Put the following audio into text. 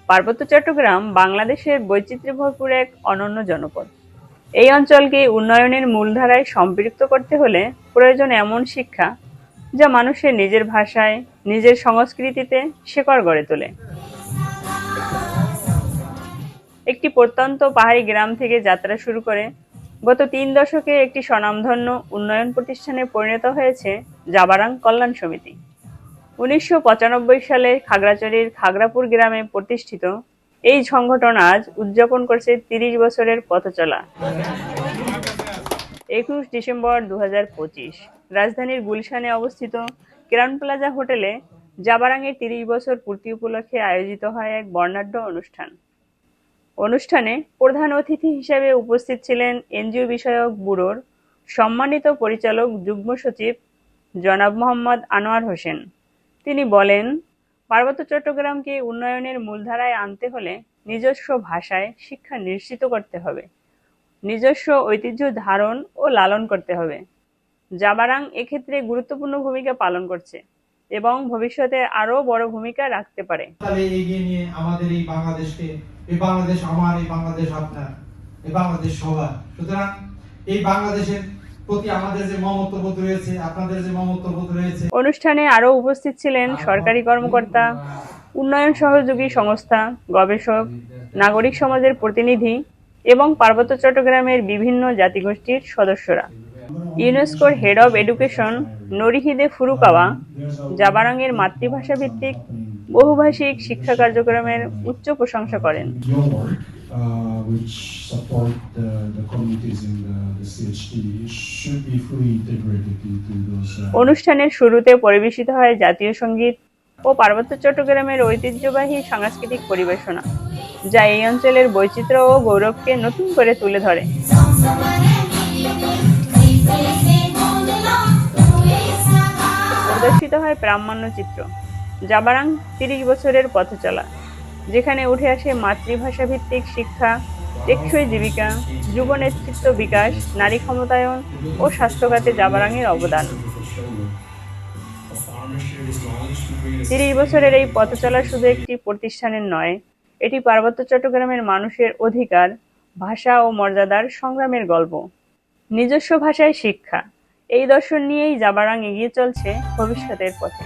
পার্বত্য চট্টগ্রাম বাংলাদেশের বৈচিত্র্যে ভরপুর এক অনন্য জনপদ। এই অঞ্চলকে উন্নয়নের মূলধারায় সম্পৃক্ত করতে হলে প্রয়োজন এমন শিক্ষা যা মানুষের নিজের ভাষায়, নিজের সংস্কৃতিতে শেকড় গড়ে তোলে। একটি প্রত্যন্ত পাহাড়ি গ্রাম থেকে যাত্রা শুরু করে গত ৩ দশকে একটি স্বনামধন্য উন্নয়ন প্রতিষ্ঠানে পরিণত হয়েছে জাবারাং কল্যাণ সমিতি। ১৯৯৫ সালে খাগড়াছড়ির খাগড়াপুর গ্রামে প্রতিষ্ঠিত এই সংগঠন আজ উদযাপন করছে ৩০ বছরের পথচলা। ২১ ডিসেম্বর ২০২৫ রাজধানীর গুলশানে অবস্থিত ক্রাউন প্লাজা হোটেলে জাবারাংয়ের ৩০ বছর পূর্তি উপলক্ষে আয়োজিত হয় এক বর্ণাঢ্য অনুষ্ঠানে প্রধান অতিথি হিসেবে উপস্থিত ছিলেন এনজিও বিষয়ক ব্যুরোর সম্মানিত পরিচালক যুগ্ম সচিব জনাব মোহাম্মদ আনোয়ার হোসেন। তিনি বলেন, পার্বত্য চট্টগ্রামকে উন্নয়নের মূলধারায় আনতে হলে নিজস্ব ভাষায় শিক্ষা নিশ্চিত করতে হবে, নিজস্ব ঐতিহ্য ধারণ ও লালন করতে হবে। জাবারাং এক্ষেত্রে গুরুত্বপূর্ণ ভূমিকা পালন করছে এবং ভবিষ্যতে আরও বড় ভূমিকা রাখতে পারে। এগিয়ে নিয়ে আমাদের এই বাংলাদেশকে, এই বাংলাদেশ আমার, এই বাংলাদেশ আপনার, এই বাংলাদেশ সবার। সুতরাং এই বাংলাদেশের প্রতি আমাদের যে মমত্ববোধ রয়েছে, আপনাদের যে মমত্ববোধ রয়েছে। অনুষ্ঠানে আরও উপস্থিত ছিলেন সরকারি কর্মকর্তা, উন্নয়ন সহযোগী সংস্থা, গবেষক, নাগরিক সমাজের প্রতিনিধি এবং পার্বত্য চট্টগ্রামের বিভিন্ন জাতিগোষ্ঠীর সদস্যরা। ইউনেস্কোর হেড অব এডুকেশন নরিহিদে ফুরুকাওয়া জাবারাংয়ের মাতৃভাষা ভিত্তিক বহুভাষিক শিক্ষা কার্যক্রমের উচ্চ প্রশংসা করেন। অনুষ্ঠানের শুরুতে পরিবেশিত হয় জাতীয় সঙ্গীত ও পার্বত্য চট্টগ্রামের ঐতিহ্যবাহী সাংস্কৃতিক পরিবেশনা, যা এই অঞ্চলের বৈচিত্র্য ও গৌরবকে নতুন করে তুলে ধরে। প্রদর্শিত হয় প্রামাণ্যচিত্র জাবারাং ৩০ বছরের পথচলা, যেখানে উঠে আসে মাতৃভাষা ভিত্তিক শিক্ষা, টেকসই জীবিকা, যুব নেতৃত্ব বিকাশ, নারী ক্ষমতায়ন ও স্বাস্থ্য খাতে জাবারাংয়ের অবদান। ৩০ বছরের এই পথচলা শুধু একটি প্রতিষ্ঠানের নয়, এটি পার্বত্য চট্টগ্রামের মানুষের অধিকার, ভাষা ও মর্যাদার সংগ্রামের গল্প। নিজস্ব ভাষায় শিক্ষা, এই দর্শন নিয়েই জাবারাং এগিয়ে চলছে ভবিষ্যতের পথে।